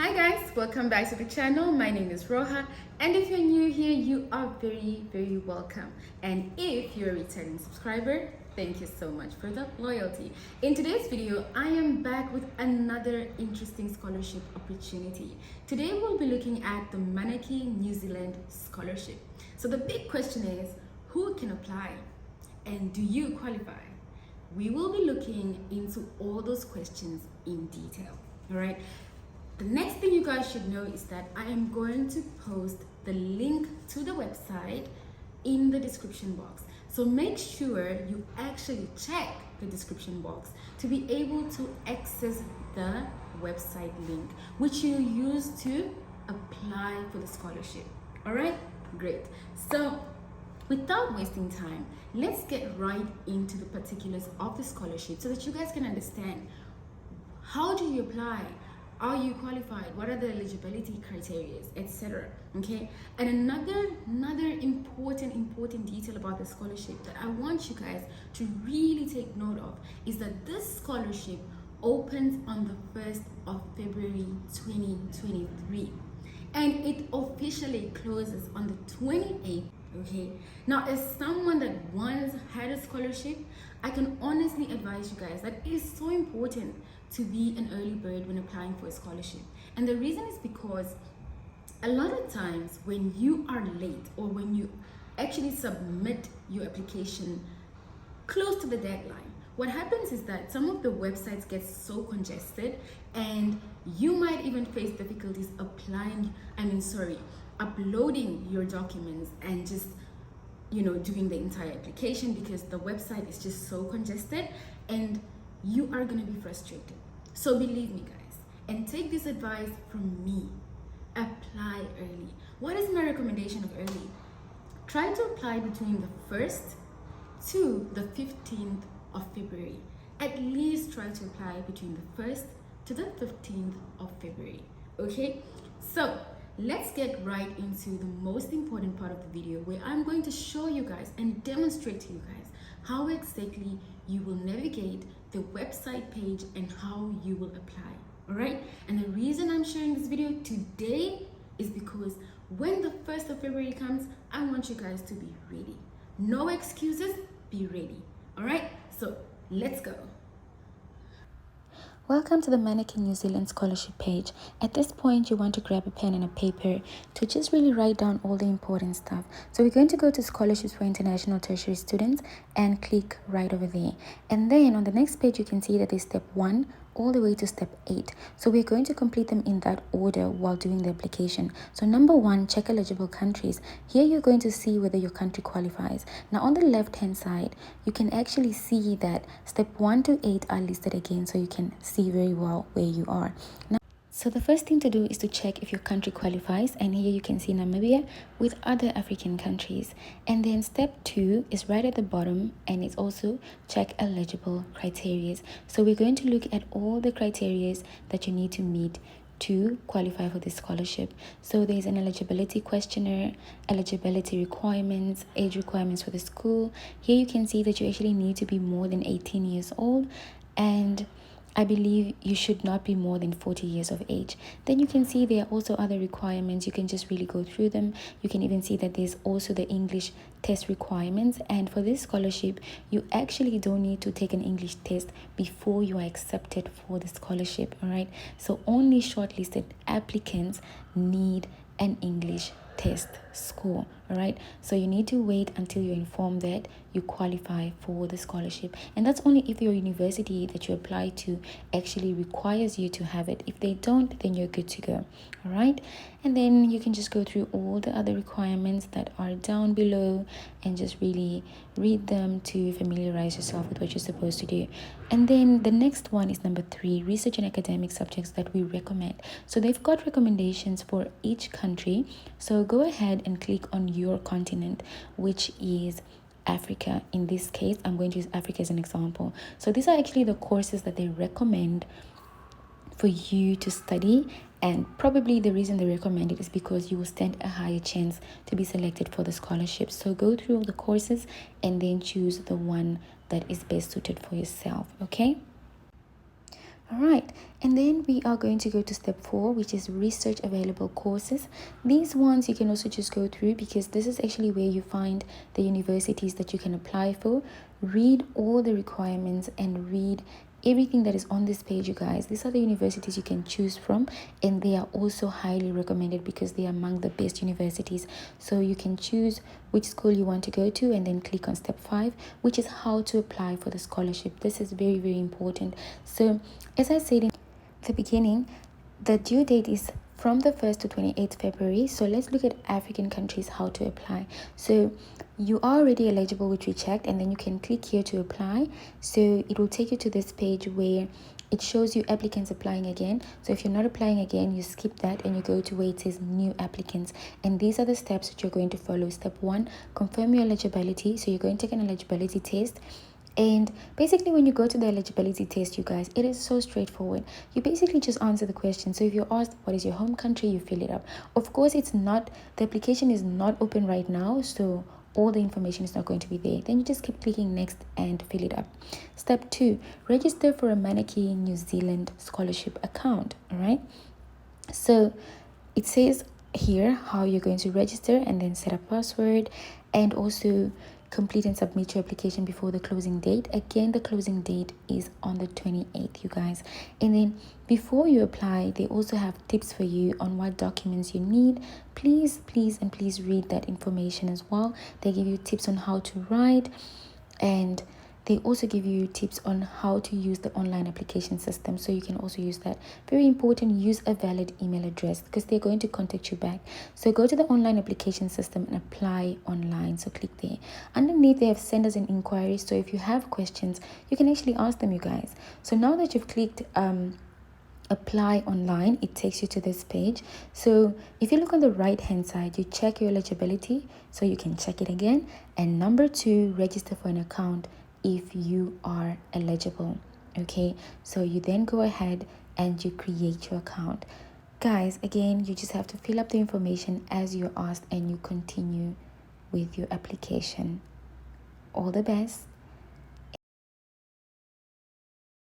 Hi guys, welcome back to the channel. My name is Roha, and if you're new here, you are very welcome. And if you're a returning subscriber, thank you so much for the loyalty. In today's video, I am back with another interesting scholarship opportunity. Today we'll be looking at the Manaaki New Zealand Scholarship. So the big question is, who can apply and do you qualify? We will be looking into all those questions in detail. All right. The next thing you guys should know is that I am going to post the link to the website in the description box. So make sure you actually check the description box to be able to access the website link, which you use to apply for the scholarship. All right, great. So without wasting time, let's get right into the particulars of the scholarship so that you guys can understand how do you apply. Are you qualified? What are the eligibility criteria, etc.? Okay. And another important detail about the scholarship that I want you guys to really take note of is that this scholarship opens on the 1st of February 2023 and it officially closes on the 28th. Okay, now as someone that once had a scholarship, I can honestly advise you guys that it is so important to be an early bird when applying for a scholarship. And the reason is because a lot of times when you are late or when you actually submit your application close to the deadline, what happens is that some of the websites get so congested and you might even face difficulties uploading your documents and just doing the entire application because the website is just so congested and you are going to be frustrated. So believe me guys, and take this advice from me, apply early. What is my recommendation of early? Try to apply between the 1st to the 15th of February. At least try to apply between the 1st to the 15th of February. Okay, so let's get right into the most important part of the video where I'm going to show you guys and demonstrate to you guys how exactly you will navigate the website page and how you will apply. All right, and the reason I'm sharing this video today is because when the 1st of February comes, I want you guys to be ready. No excuses, be ready. All right, so let's go. Welcome to the Manaaki New Zealand Scholarship page. At this point, you want to grab a pen and a paper to just really write down all the important stuff. So we're going to go to scholarships for international tertiary students and click right over there. And then on the next page, you can see that there's step 1 all the way to step 8. So we're going to complete them in that order while doing the application. So number 1, check eligible countries. Here you're going to see whether your country qualifies. Now on the left hand side, you can actually see that step 1 to 8 are listed again, so you can see very well where you are. So the first thing to do is to check if your country qualifies, and here you can see Namibia with other African countries. And then step 2 is right at the bottom, and it's also check eligible criteria. So we're going to look at all the criteria that you need to meet to qualify for this scholarship. So there's an eligibility questionnaire, eligibility requirements, age requirements for the school. Here you can see that you actually need to be more than 18 years old, and I believe you should not be more than 40 years of age. Then you can see there are also other requirements. You can just really go through them. You can even see that there's also the English test requirements. And for this scholarship, you actually don't need to take an English test before you are accepted for the scholarship. All right. So only shortlisted applicants need an English test score. All right, so you need to wait until you're informed that you qualify for the scholarship, and that's only if your university that you apply to actually requires you to have it. If they don't, then you're good to go. All right, and then you can just go through all the other requirements that are down below and just really read them to familiarize yourself with what you're supposed to do. And then the next one is number 3, research and academic subjects that we recommend. So they've got recommendations for each country, so go ahead and click on your continent, which is Africa. In this case, I'm going to use Africa as an example. So these are actually the courses that they recommend for you to study, and probably the reason they recommend it is because you will stand a higher chance to be selected for the scholarship. So go through all the courses and then choose the one that is best suited for yourself. Okay. All right, and then we are going to go to step 4, which is research available courses. These ones you can also just go through because this is actually where you find the universities that you can apply for. Read all the requirements and read everything that is on this page, you guys. These are the universities you can choose from, and they are also highly recommended because they are among the best universities. So you can choose which school you want to go to and then click on step 5, which is how to apply for the scholarship. This is very, very important. So as I said in the beginning, the due date is from the 1st to 28th February. So let's look at African countries, how to apply. So you are already eligible, which we checked, and then you can click here to apply. So it will take you to this page where it shows you applicants applying again. So if you're not applying again, you skip that and you go to where it says new applicants. And these are the steps that you're going to follow. Step 1, confirm your eligibility. So you're going to take an eligibility test. And basically when you go to the eligibility test, you guys, it is so straightforward. You basically just answer the question. So if you're asked what is your home country, you fill it up. Of course, the application is not open right now, so all the information is not going to be there. Then you just keep clicking next and fill it up. Step 2, register for a Manaaki New Zealand Scholarship account. All right, so it says here how you're going to register and then set a password, and also complete and submit your application before the closing date. Again, the closing date is on the 28th, you guys. And then before you apply, they also have tips for you on what documents you need. Please read that information as well. They give you tips on how to write, and they also give you tips on how to use the online application system, so you can also use that. Very important, use a valid email address because they're going to contact you back. So go to the online application system and apply online. So click there. Underneath they have send us an inquiry, so if you have questions you can actually ask them, you guys. So now that you've clicked apply online, it takes you to this page. So if you look on the right hand side, you check your eligibility, so you can check it again. And number 2, register for an account if you are eligible. Okay, so you then go ahead and you create your account, guys. Again, you just have to fill up the information as you're asked and you continue with your application. All the best.